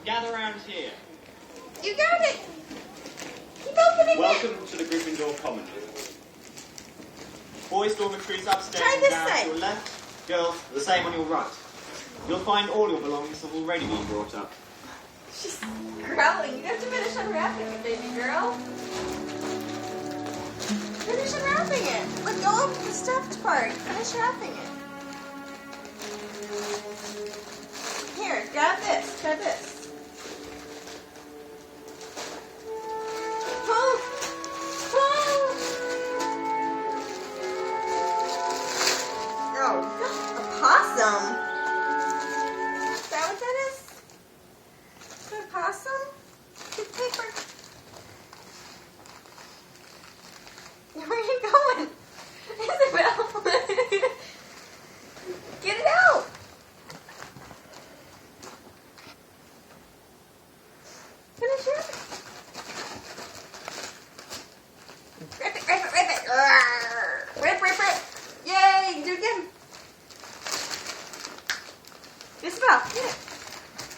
gather around here. You got it! Keep opening Welcome to the Gryffindor Common Room. Boys' dormitories upstairs Try and this down side. to your left. Girls, the same on your right. You'll find all your belongings have already been brought up. She's growling. You have to finish unwrapping it, baby girl. Finish unwrapping it. Let go of the stuffed part. Finish wrapping it. Here, grab this. Try this. Pull. Pull. Oh, a possum. Is that what that is? Is that a possum? Get paper. Where are you going? Isabel? Get it out! Finish it. Rip it, rip it, rip it. Arrgh. Rip, rip, rip. Yay! Do it again. Isabel, get it.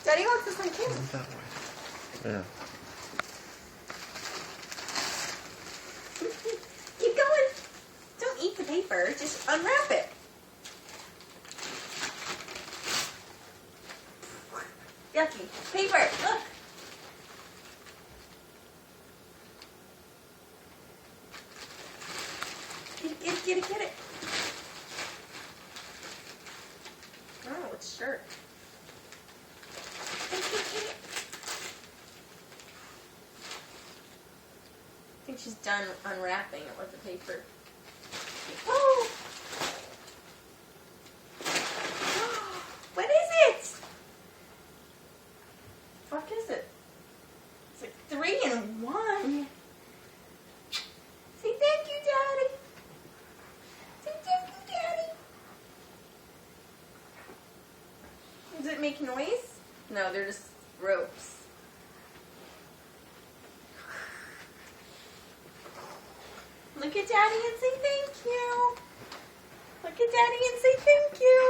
Daddy wants this one too. That way. Yeah. Keep going. Don't eat the paper. Just unwrap it. Yucky. Paper. Look. Get it. Oh, it's shirt. Get it. I think she's done unwrapping it with the paper. Oh! What is it? What is it? It's like 3 in 1. Say thank you, Daddy. Say thank you, Daddy. Does it make noise? No, they're just ropes. Look at Daddy and say thank you. Look at Daddy and say thank you.